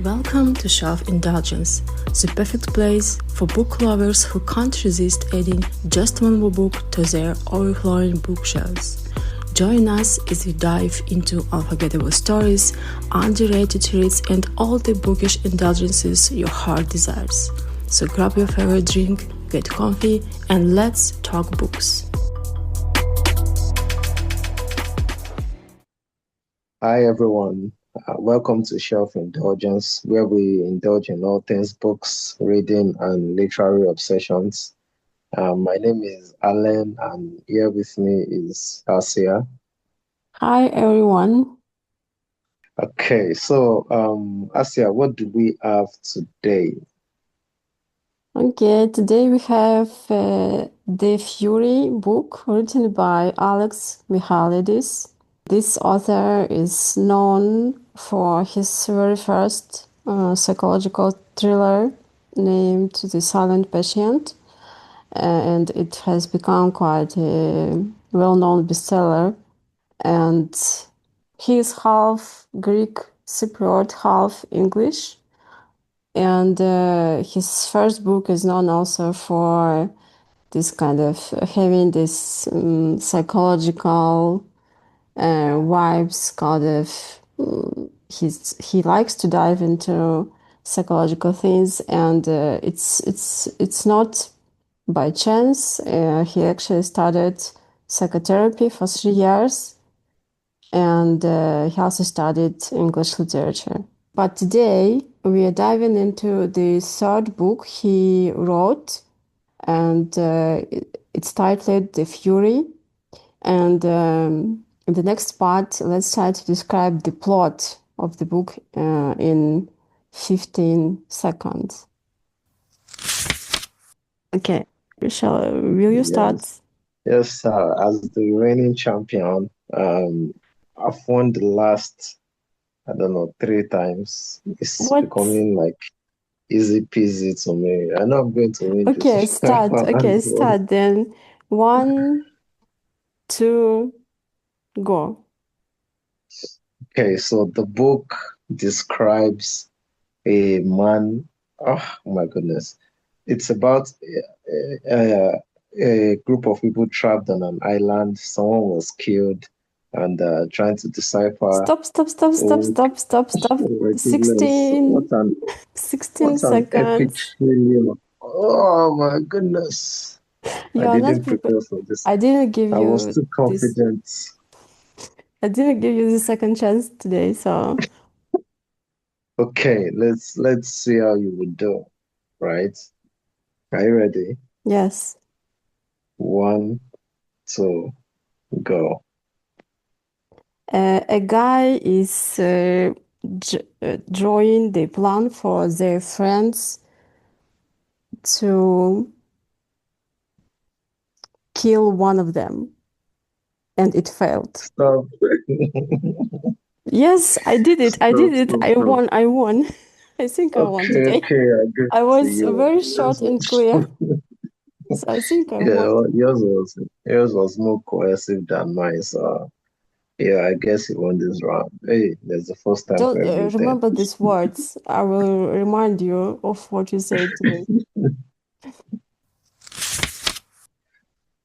Welcome to Shelf Indulgence, the perfect place for book lovers who can't resist adding just one more book to their overflowing bookshelves. Join us as we dive into unforgettable stories, underrated reads, and all the bookish indulgences your heart desires. So grab your favorite drink, get comfy, and let's talk books. Hi everyone, welcome to Shelf Indulgence, where we indulge in all things books, reading, and literary obsessions. My name is Allen, and here with me is Asya. Hi everyone. Okay, so Asya, what do we have today? Okay, today we have The Fury book written by Alex Michaelides. This author is known for his very first psychological thriller named The Silent Patient, and it has become quite a well-known bestseller. And he is half Greek Cypriot, half English. And his first book is known also for this kind of having this psychological vibes, kind of. He likes to dive into psychological things, and it's not by chance. He actually studied psychotherapy for 3 years, and he also studied English literature. But today we are diving into the third book he wrote, and it's titled The Fury. And in the next part, let's try to describe the plot of the book in 15 seconds. Okay, will you start? Yes, as the reigning champion, I've won the last, I don't know, 3 times. It's What? becoming like easy peasy to me. I know I'm going to win Okay, this start. last Okay, one. start then. 1, 2, go. Okay, so the book describes a man. Oh my goodness. It's about a group of people trapped on an island. Someone was killed and trying to decipher. Stop, stop, stop, stop, Oh, stop, stop, stop. oh my goodness. 16, 16 What an epic seconds. failure. Oh my goodness. I You are not didn't prepared. prepare for this. I didn't give I was you too this. confident. I didn't give you the second chance today, so Okay, let's see how you would do, right? Are you ready? yes. 1, 2, go. A guy is drawing the plan for their friends to kill one of them, and it failed. Stop. Yes, I did it. I did Stop, it. stop, I stop. won. I won. I think I won Okay, today. okay, I get I to was you. very short and clear, so I think I Yeah, won. well, yours was more cohesive than mine, so yeah, I guess you won this round. Hey, there's the first time Don't for everything. remember these words. I will remind you of what you said to me.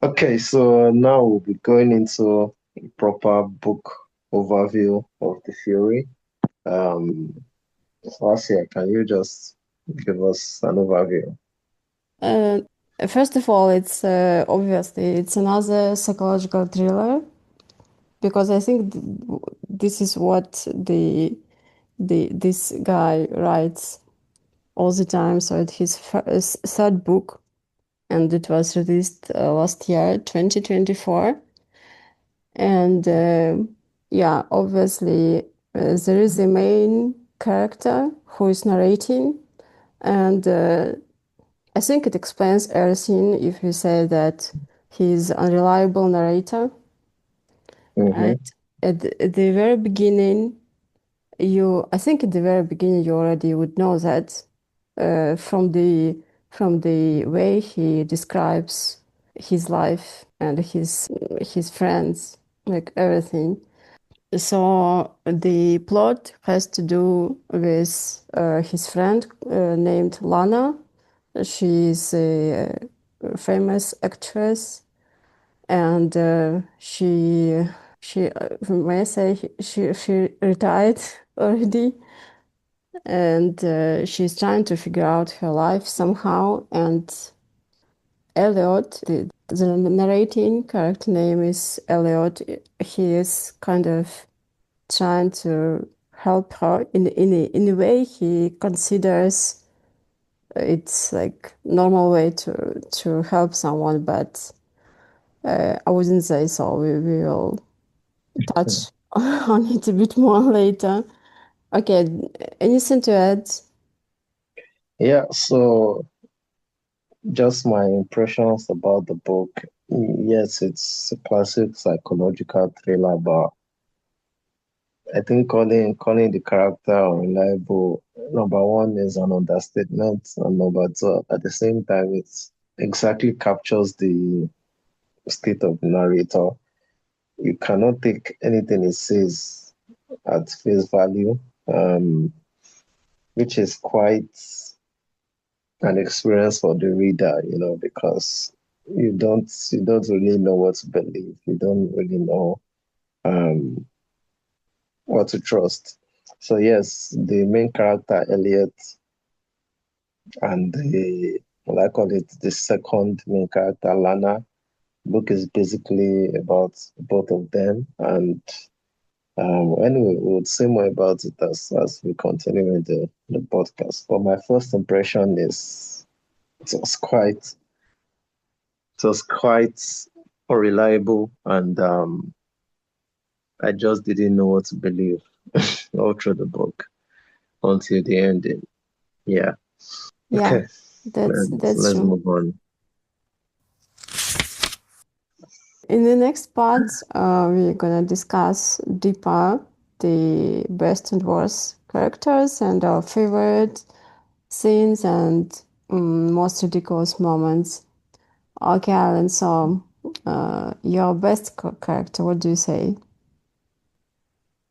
Okay, so now we'll be going into a proper book overview of the Fury. Um, Asia, can you just give us an overview? Uh, First of all, it's obviously it's another psychological thriller because I think this is what this guy writes all the time. So it's his third book, and it was released last year, 2024. And yeah, obviously there is a main character who is narrating, and I think it explains everything if you say that he's unreliable narrator, Mm-hmm. right? At the very beginning, I think at the very beginning you already would know that from the way he describes his life and his friends, like everything. So the plot has to do with his friend named Lana. She's a famous actress, and she may I say she retired already, and she's trying to figure out her life somehow. And Elliot, the narrating character name is Elliot. He is kind of trying to help her in a way he considers it's like normal way to help someone, but I wouldn't say so. We will touch on it a bit more later. Okay, anything to add? Yeah, so just my impressions about the book. Yes, it's a classic psychological thriller, but I think calling the character unreliable, number one, is an understatement, and number two, at the same time, it exactly captures the state of the narrator. You cannot take anything it says at face value, um, which is quite an experience for the reader, because you don't really know what to believe. You don't really know um, what to trust. So yes, the main character Elliot and the what I call it the second main character Lana. Book is basically about both of them, and anyway, we'll say more about it as we continue with the podcast. But my first impression is it was quite it was quite unreliable, and I just didn't know what to believe all through the book until the ending. Yeah. Yeah, Okay. that's Let's true. move on. In the next part, we're gonna discuss deeper the best and worst characters and our favorite scenes and most ridiculous moments. Okay, Alan, so your best character, what do you say?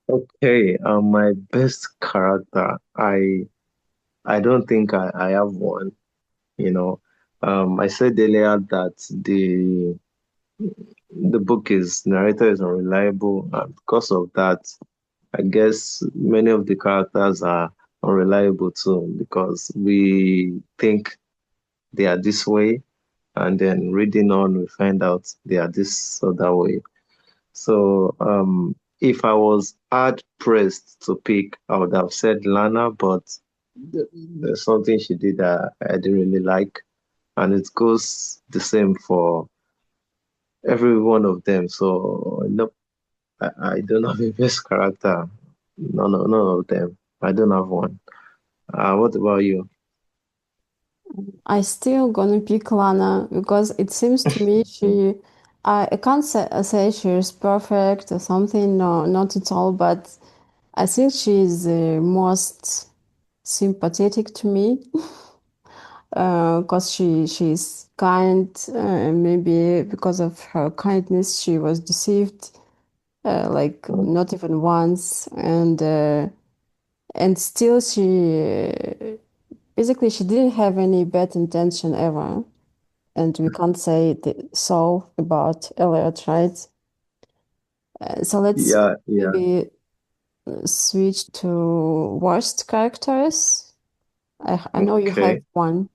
Okay. My best character. I don't think I have one. You know, I said earlier that the book is narrator is unreliable, and because of that, I guess many of the characters are unreliable too because we think they are this way, and then reading on, we find out they are this other way. So, if I was hard pressed to pick, I would have said Lana, but there's something she did that I didn't really like, and it goes the same for every one of them. So, nope, I don't have a best character. None of them. I don't have one. What about you? I still gonna pick Lana because it seems to me I can't say she's perfect or something, no, not at all, but I think she's the most sympathetic to me because she's kind, and maybe because of her kindness she was deceived like not even once, and still basically she didn't have any bad intention ever, and we can't say so about Elliot, right? So let's Yeah, yeah. maybe switch to worst characters. I know you have Okay. one.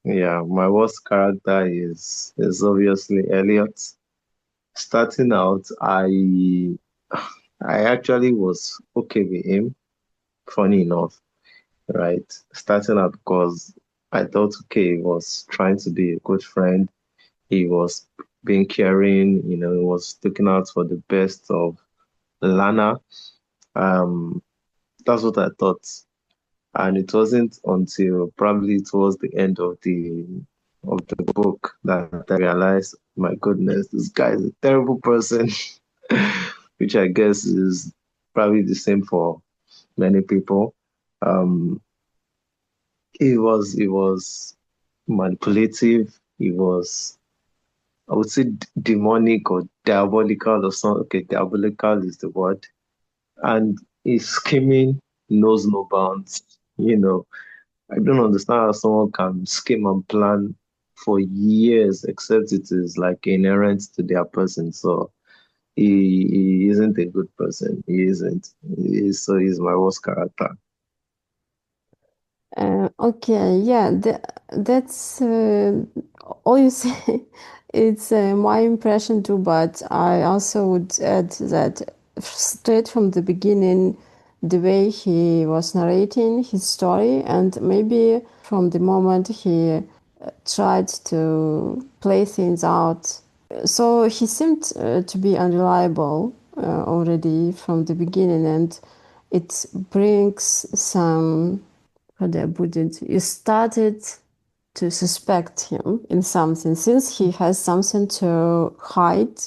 Yeah, my worst character is obviously Elliot. Starting out, I actually was okay with him, funny enough, right? Starting out because I thought, okay, he was trying to be a good friend. He was being caring, he was looking out for the best of Lana. Um, that's what I thought. And it wasn't until probably towards the end of the book that I realized, my goodness, this guy is a terrible person, which I guess is probably the same for many people. Um, he was manipulative. He was, I would say, demonic or diabolical or something. Okay, diabolical is the word. and his scheming knows no bounds. I don't understand how someone can scheme and plan for years, except it is like inherent to their person. So he isn't a good person. He isn't. So he's my worst character. Okay, yeah, that's all you say. It's my impression too, but I also would add that straight from the beginning, the way he was narrating his story, and maybe from the moment he tried to play things out, so he seemed to be unreliable already from the beginning, and it brings some, how do I put it? You started to suspect him in something. Since he has something to hide,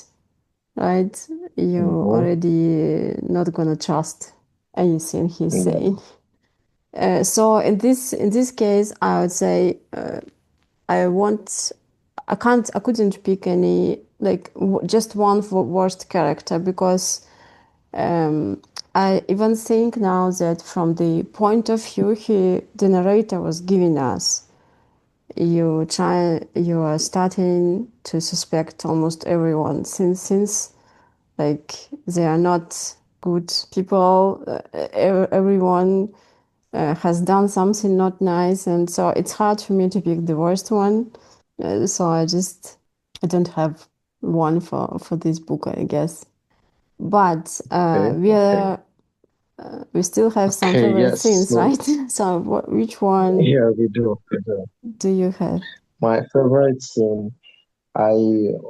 right? You Mm-hmm. already not gonna trust anything he's Yeah. saying. So in this case, I would say I want. I couldn't pick any like just one for worst character because um, I even think now that from the point of view the narrator was giving us, you are starting to suspect almost everyone since like they are not good people. Everyone has done something not nice, and so it's hard for me to pick the worst one. So I don't have one for this book, I guess. But Okay. Okay. we still have some Okay. favorite Yes. scenes, So right? So which one yeah, we do. We do. do you have? My favorite scene. I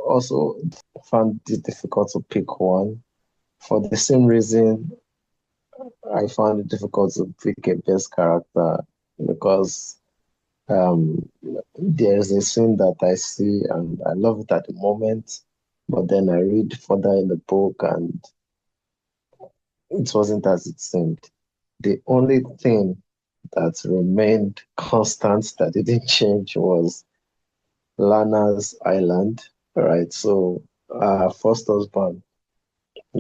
also found it difficult to pick one for the same reason I found it difficult to pick a best character because um, there's a scene that I see and I love it at the moment, but then I read further in the book and it wasn't as it seemed. The only thing that remained constant that didn't change was Lana's island, right? So, first husband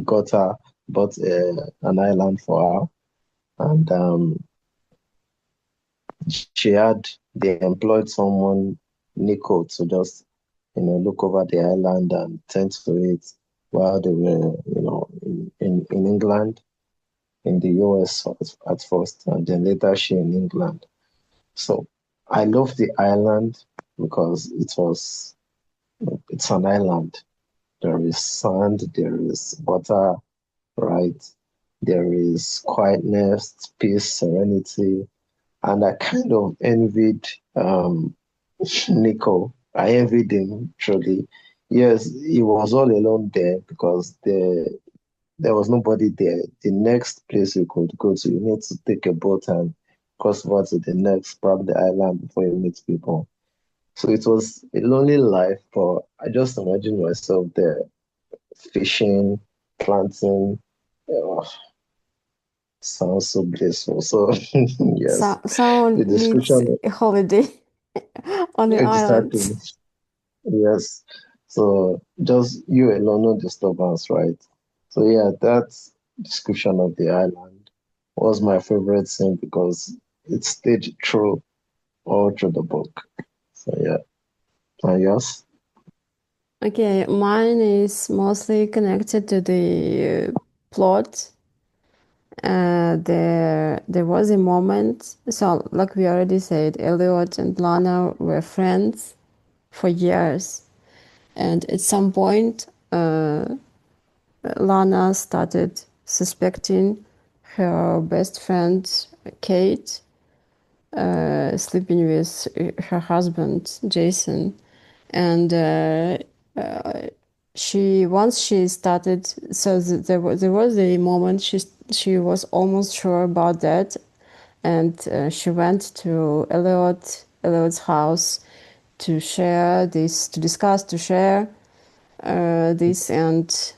got her, bought an island for her, and they employed someone, Nico, to just, look over the island and tend to it while they were, in England, in the US at first, and then later she in England. So I love the island because it's an island. There is sand, there is water, right? There is quietness, peace, serenity. And I kind of envied Nico. I envied him truly. Yes, he was all alone there because there was nobody there. The next place you could go to, you need to take a boat and cross over to the next, probably the island before you meet people. So it was a lonely life, but I just imagine myself there fishing, planting. Oh, sounds so blissful. So yes, So someone the needs description a holiday on the island. exactly. Yes. So just you alone, no disturbance, right? So yeah, that description of the island was my favorite scene because it stayed true all through the book. So yeah. And yours? Okay, mine is mostly connected to the plot. There was a moment. So, like we already said, Elliot and Lana were friends for years, and at some point, Lana started suspecting her best friend Kate sleeping with her husband Jason, and she once she started. So there was a moment she was almost sure about that, and she went to Elliot's house to share this, to discuss, to share this, and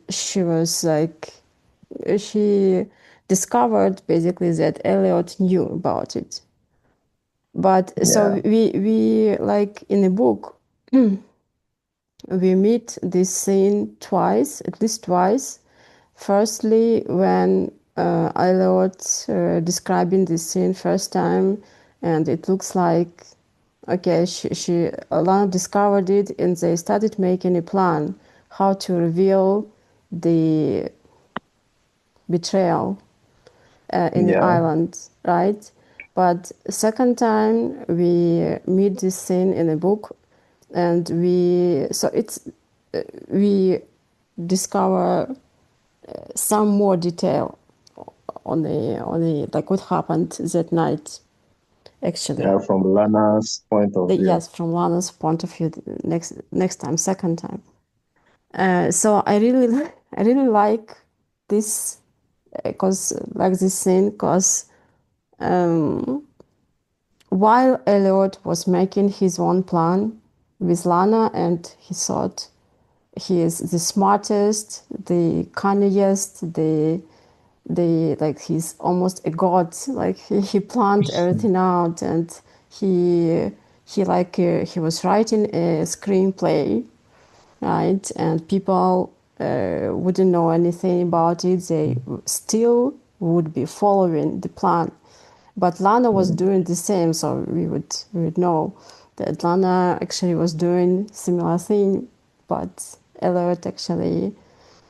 she was like, she discovered basically that Elliot knew about it. But so Yeah. we like in the book, we meet this scene twice, at least twice. Firstly, when Elliot describing this scene first time, and it looks like, okay, Lana discovered it, and they started making a plan how to reveal the betrayal in the Yeah, island, right? But second time we meet this scene in a book, and we discover some more detail on the like what happened that night actually. yeah, from Lana's point of view. Yes, from Lana's point of view, next time, second time. So I really like this because like this scene because um, while Elliot was making his own plan with Lana, and he thought he is the smartest, the cunniest, the like he's almost a god. Like he planned everything out, and he he was writing a screenplay, right? And people wouldn't know anything about it. They still would be following the plan. But Lana was Mm, doing the same, so we would know that Lana actually was doing similar thing, but Elliot actually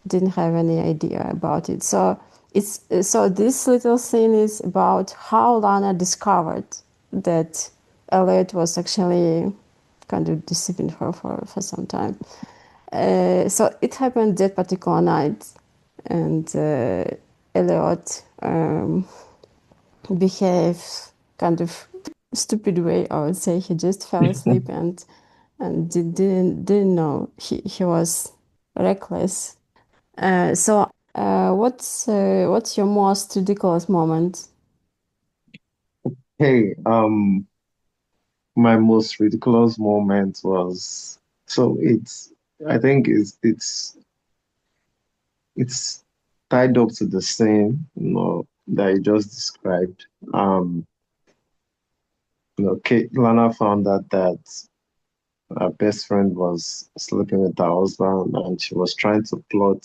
didn't have any idea about it. So this little scene is about how Lana discovered that Elliot was actually kind of deceiving her for some time. So it happened that particular night, and Elliot behaved kind of stupid way. I would say he just fell asleep and didn't know he was reckless. What's your most ridiculous moment? Hey, my most ridiculous moment was so I think it's tied up to the same, that you just described. Lana found out that her best friend was sleeping with her husband, and she was trying to plot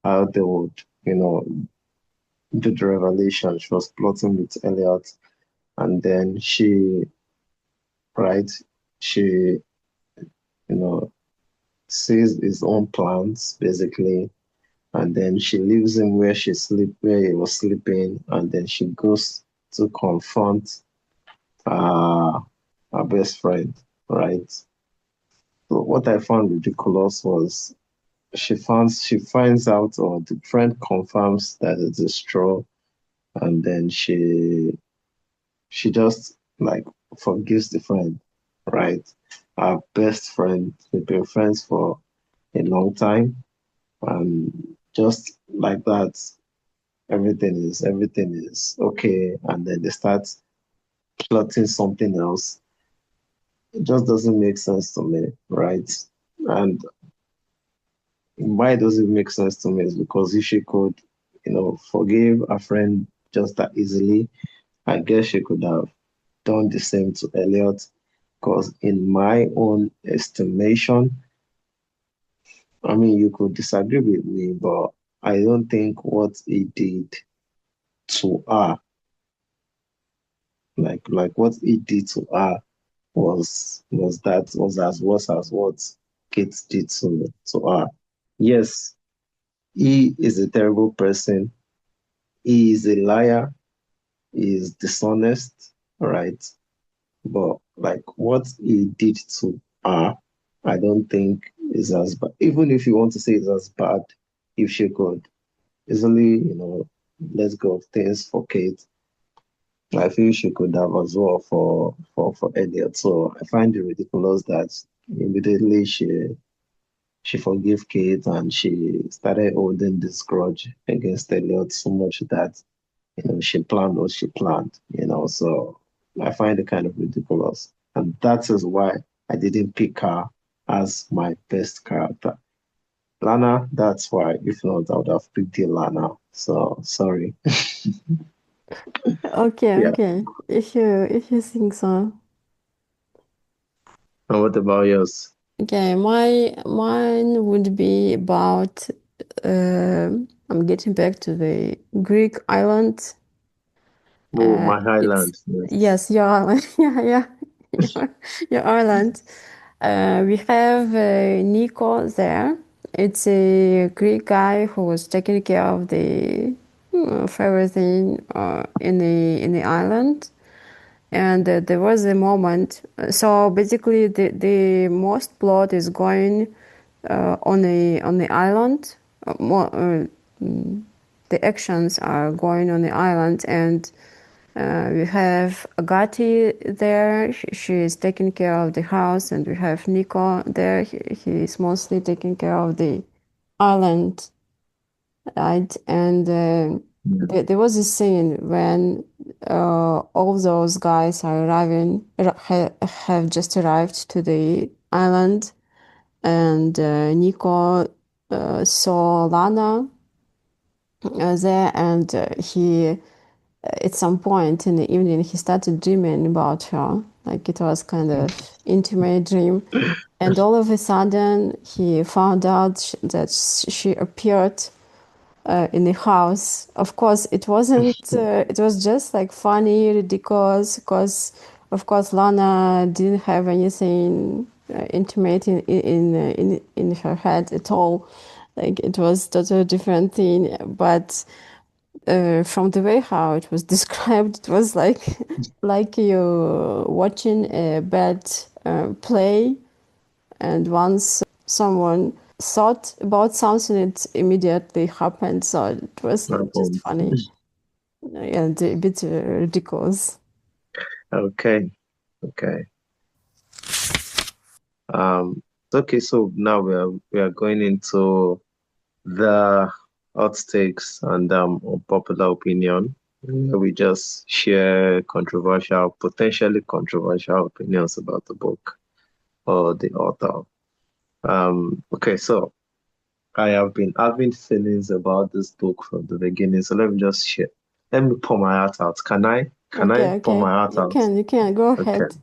how they would, do the revelation. She was plotting with Elliot, and then right, she, you know, sees his own plans basically, and then she leaves him where he was sleeping, and then she goes to confront uh, her best friend, right? So what I found ridiculous was she finds out, or the friend confirms that it's a straw, and then she just like forgives the friend, right? Our best friend, they've been friends for a long time, and just like that, everything is okay, and then they start plotting something else. It just doesn't make sense to me, right? And why does it make sense to me is because if she could, forgive a friend just that easily, I guess she could have done the same to Elliot. Because in my own estimation, I mean, you could disagree with me, but I don't think what he did to her, like what he did to her, was as worse as what Kate did to her. Yes, he is a terrible person. He is a liar. He is dishonest, right? But like what he did to her, I don't think is as bad. Even if you want to say it's as bad, if she could easily, let go of things for Kate, I feel she could have as well for Elliot. So I find it ridiculous that immediately she forgave Kate, and she started holding this grudge against Elliot so much that she planned what she planned. So I find it kind of ridiculous, and that is why I didn't pick her as my best character. Lana, that's why. If not, I would have picked the Lana. So sorry. Okay, Yeah. okay. If you think so. And what about yours? Okay, mine would be about I'm getting back to the Greek island. Oh, my It's island. Yes. yes, your island. Yeah, yeah, your, your island. We have Nico there. It's a Greek guy who was taking care of the of everything in the island. And there was a moment. So basically, the most plot is going on the island. The actions are going on the island, and we have Agati there. She is taking care of the house, and we have Nico there. He is mostly taking care of the island, right? And Mm. there was a scene when all those guys are arriving, have just arrived to the island, and Nico saw Lana there, and he at some point in the evening he started dreaming about her, like it was kind of intimate dream, and all of a sudden he found out that she appeared in the house. Of course, it wasn't. It was just like funny, ridiculous, because of course Lana didn't have anything intimate in her head at all. Like it was totally different thing. But from the way how it was described, it was like you watching a bad play, and once someone thought about something, it immediately happened. So it was just Happened. funny and a bit ridiculous. Okay. Okay. Um, okay, so now we are going into the hot takes and unpopular opinion, where we just share controversial, potentially controversial opinions about the book or the author. Okay, so I have been having feelings about this book from the beginning, so let me just share. Let me pour my heart out. Can I? Can I Okay, pour my okay. heart out? You can go Okay. ahead.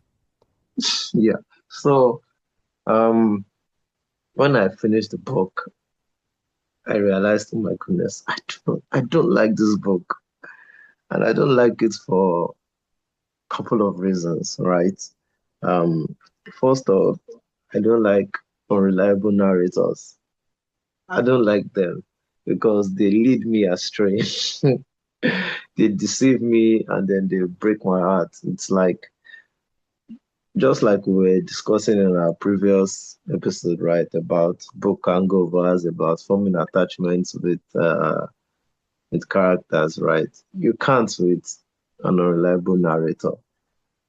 Yeah. So, um, when I finished the book, I realized, oh my goodness, I don't like this book, and I don't like it for a couple of reasons, right? Um, First off, I don't like unreliable narrators. I don't like them because they lead me astray. They deceive me and then they break my heart. It's like just like we were discussing in our previous episode, right, about book hangovers, about forming attachments with characters, right? You can't with an unreliable narrator.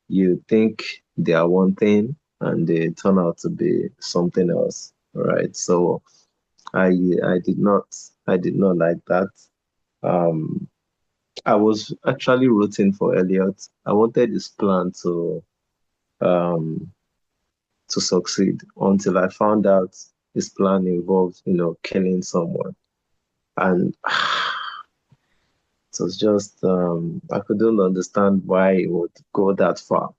You think they are one thing and they turn out to be something else, right? So I I did not I did not like that. Um, I was actually rooting for Elliot. I wanted his plan um to succeed until I found out his plan involved, killing someone. And it was just I couldn't understand why it would go that far.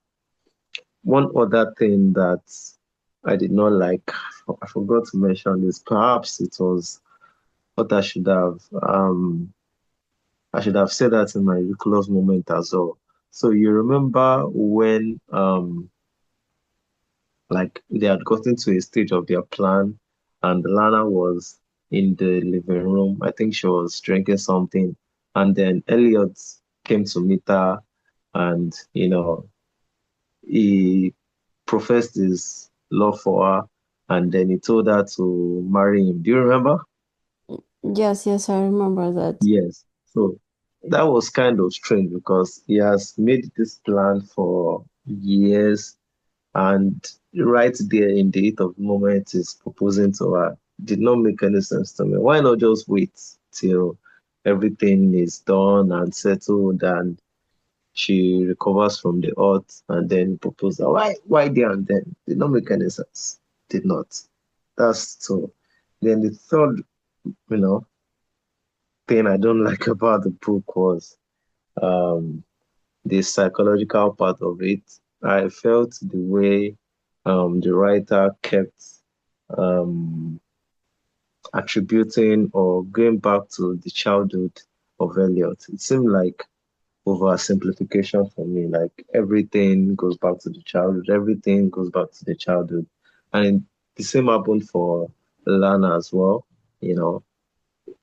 One other thing that I did not like, I forgot to mention this. Perhaps it was what I should have said that in my ridiculous moment as well. So you remember when like they had gotten to a stage of their plan and Lana was in the living room. I think she was drinking something. And then Elliot came to meet her and he professed his love for her and then he told her to marry him. Do you remember? Yes, yes, I remember that. Yes. So that was kind of strange because he has made this plan for years and right there in the heat of the moment is proposing to her. Did not make any sense to me. Why not just wait till everything is done and settled and she recovers from the hurt and then propose her? Why there and then? Did not make any sense. Did not. That's so. Then the third, you know, thing I don't like about the book was um the psychological part of it. I felt the way the writer kept um, attributing or going back to the childhood of Elliot. It seemed like oversimplification for me. Like everything goes back to the childhood, everything goes back to the childhood. And the same happened for Lana as well. You know,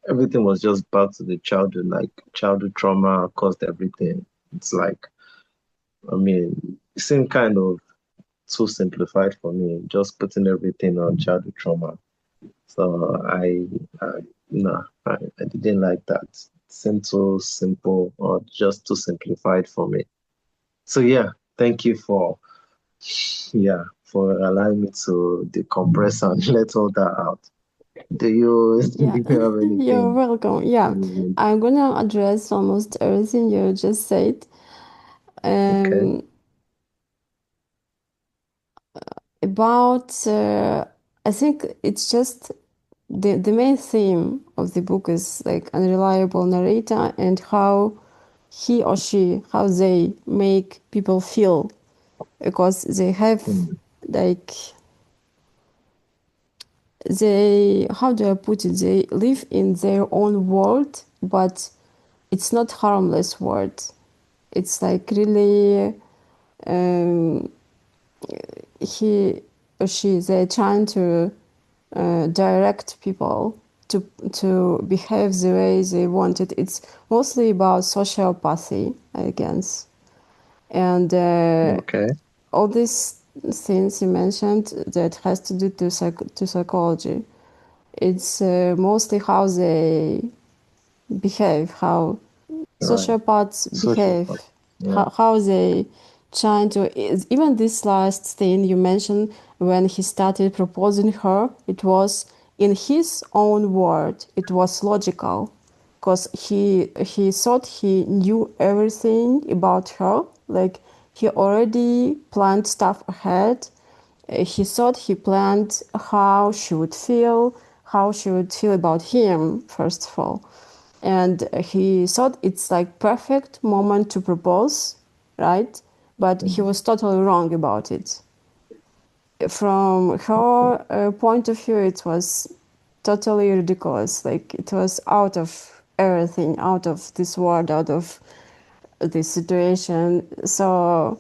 everything was just back to the childhood, like childhood trauma caused everything. It's like, I mean, it seemed kind of too simplified for me, just putting everything on childhood trauma. So I no, I didn't like that. It seemed too simple or just too simplified for me. So yeah, thank you for for allowing me to decompress and let all that out. Do you Yeah, do you have you're anything? welcome. Yeah, Mm, I'm gonna address almost everything you just said. okay. Um, about I think it's just the main theme of the book is like unreliable narrator and how he or she how they make people feel because they have Mm, like they how do I put it they live in their own world but it's not harmless world. It's like really um, he or she they're trying to direct people to behave the way they want it. It's mostly about sociopathy, I guess, and okay. all these things you mentioned that has to do to psychology. It's mostly how they behave, how Right. sociopaths Social behave, part. Yeah. how they trying to even this last thing you mentioned when he started proposing her, it was in his own word, it was logical because he thought he knew everything about her, like he already planned stuff ahead. He thought he planned how she would feel about him, first of all. And he thought it's like perfect moment to propose, right? But he Mm, was totally wrong about it. From her point of view, it was totally ridiculous. Like it was out of everything, out of this world, out of this situation. So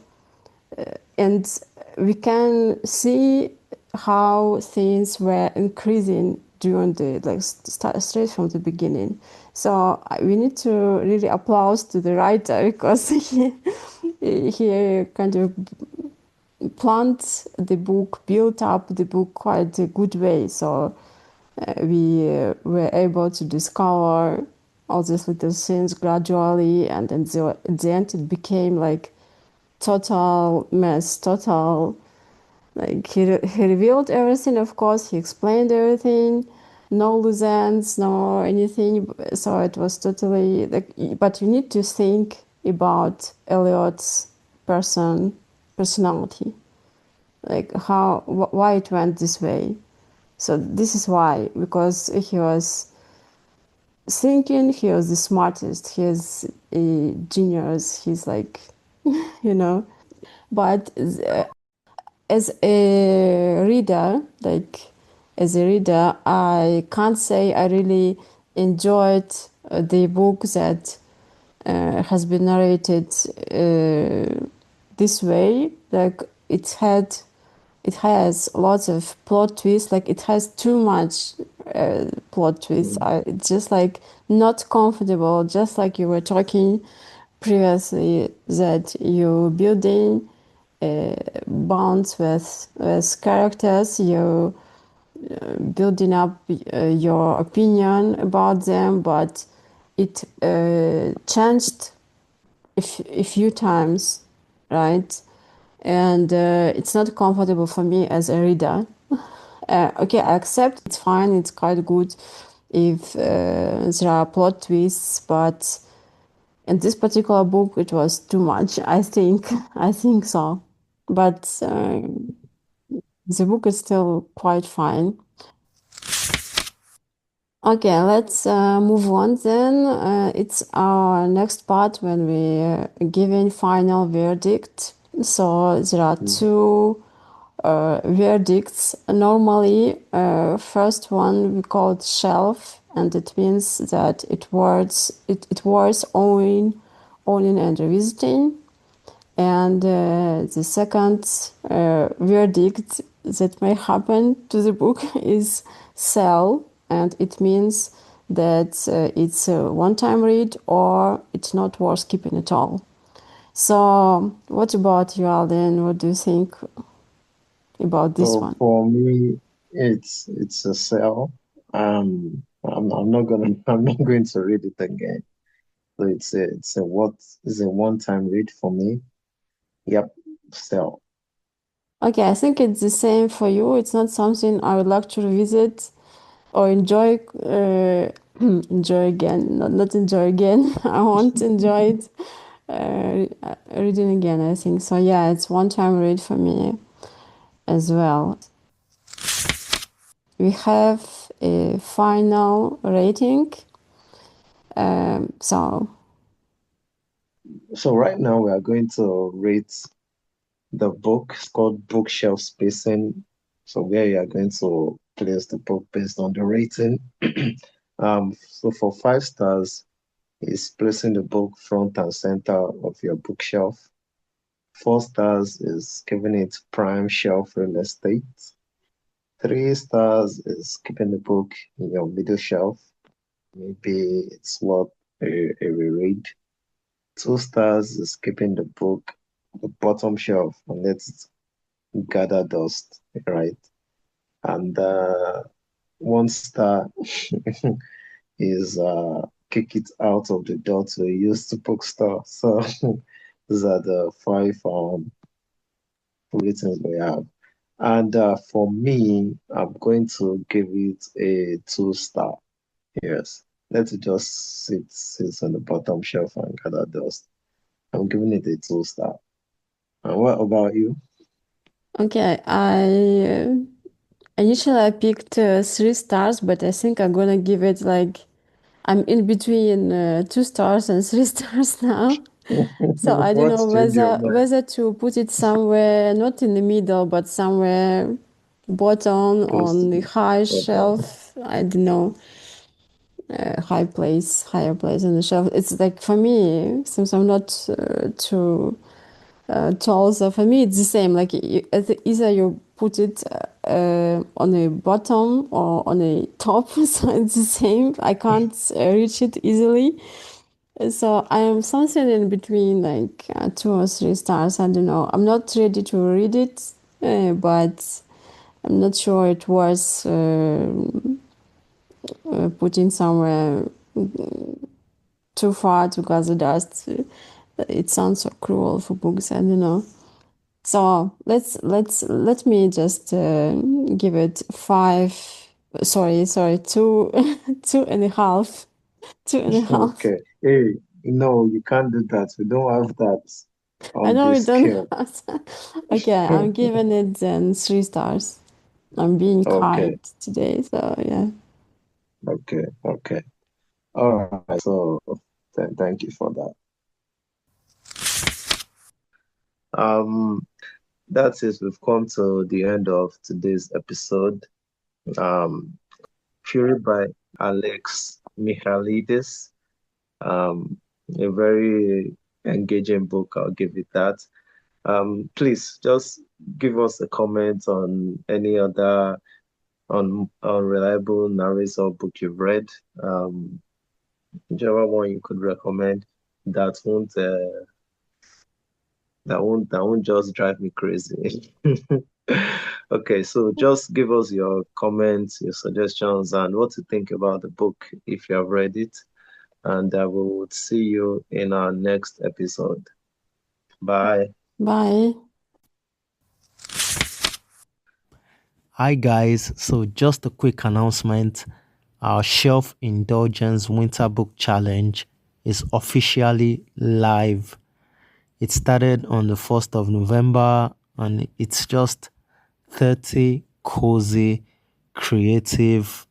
and we can see how things were increasing during the like straight from the beginning. So we need to really applause to the writer because he kind of planned the book, built up the book quite a good way. So we were able to discover all these little things gradually, and then at the end it became like total mess, total like he revealed everything. Of course, he explained everything, no loose ends, no anything. So it was totally like. But you need to think about Elliot's personality, like how why it went this way. So this is why because he was thinking he was the smartest. He is a genius. He's like you know. But as a reader, I can't say I really enjoyed the book that has been narrated this way. Like it has lots of plot twists. Like it has too much plot twists. mm, It's just like not comfortable. Just like you were talking previously, that you building bonds with characters. You building up your opinion about them, but it changed a few times, right? And it's not comfortable for me as a reader. Okay, I accept it's fine, it's quite good if there are plot twists, but in this particular book, it was too much. I think, I think so. But the book is still quite fine. Okay, let's move on then. It's our next part when we giving final verdict. So there are mm, two verdicts. Normally, first one we call it shelf, and it means that it was owning and revisiting. And the second verdict that may happen to the book is sell, and it means that it's a one-time read or it's not worth keeping at all. So, what about you, Alden? What do you think about this So one? for me, it's a sell. I'm not gonna I'm not going to read it again. So it's a one-time read for me. Yep, sell. Okay, I think it's the same for you. It's not something I would like to revisit or enjoy. Enjoy again, not enjoy again. I won't enjoy it reading again. I think so. Yeah, it's one-time read for me as well. We have a final rating. So So right now we are going to rate the book. It's called Bookshelf Spacing. So where you are going to place the book based on the rating. So for 5 stars, is placing the book front and center of your bookshelf. 4 stars is giving it prime shelf real estate. 3 stars is keeping the book in your middle shelf. Maybe it's worth a reread. 2 stars is keeping the book the bottom shelf and let it gather dust, right? And 1 star is kick it out of the door to a used bookstore. So these are the 5 ratings we have. And for me, I'm going to give it a 2 star. Yes. Let it just sit on the bottom shelf and gather dust. I'm giving it a 2 star. And what about you? okay, initially I picked 3 stars, but I think I'm gonna give it like I'm in between 2 stars and 3 stars now. So I don't know What's changed your mind? whether to put it somewhere not in the middle, but somewhere bottom Close to on the the high bottom. shelf. I don't know, higher place on the shelf. It's like for me, since I'm not too tall, so for me it's the same. Like either you put it on the bottom or on the top, so it's the same. I can't reach it easily. So I am something in between, like 2 or 3 stars. I don't know. I'm not ready to read it, but I'm not sure it was putting somewhere too far to gather dust. It sounds so cruel for books. I don't know. So let me just give it five. Sorry, two, 2.5, 2.5. Okay. Hey, no, you can't do that. We don't have that I on know we this don't scale. have Okay, I'm giving it then 3 stars. I'm being kind Okay, today, so yeah. okay. All right. So thank you for that. Um, that's it. We've come to the end of today's episode. Um, Fury by Alex Michaelides. Um, a very engaging book, I'll give it that. Please just give us a comment on any other unreliable narrator book you've read. Whichever one you could recommend that won't just drive me crazy. Okay, so just give us your comments, your suggestions, and what to think about the book if you have read it. And we will see you in our next episode. Bye. Bye. Hi guys, so just a quick announcement. Our Shelf Indulgence Winter Book Challenge is officially live. It started on the 1st of November and it's just 30 cozy, creative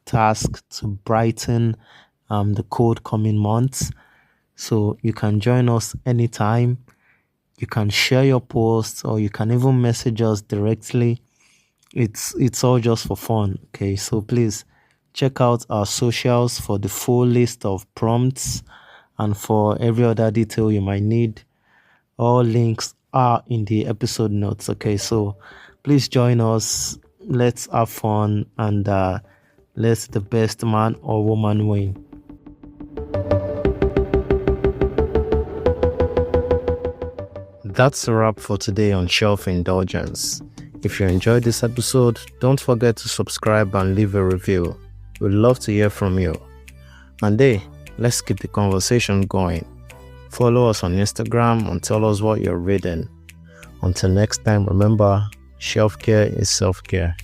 tasks to brighten the cold coming months. So you can join us anytime. You can share your posts, or you can even message us directly. It's all just for fun. Okay, so please check out our socials for the full list of prompts and for every other detail you might need. All links are in the episode notes. Okay, so please join us. Let's have fun, and let the best man or woman win. That's a wrap for today on Shelf Indulgence. If you enjoyed this episode, don't forget to subscribe and leave a review. We'd love to hear from you. And hey, let's keep the conversation going. Follow us on Instagram and tell us what you're reading. Until next time, remember, shelf care is self-care.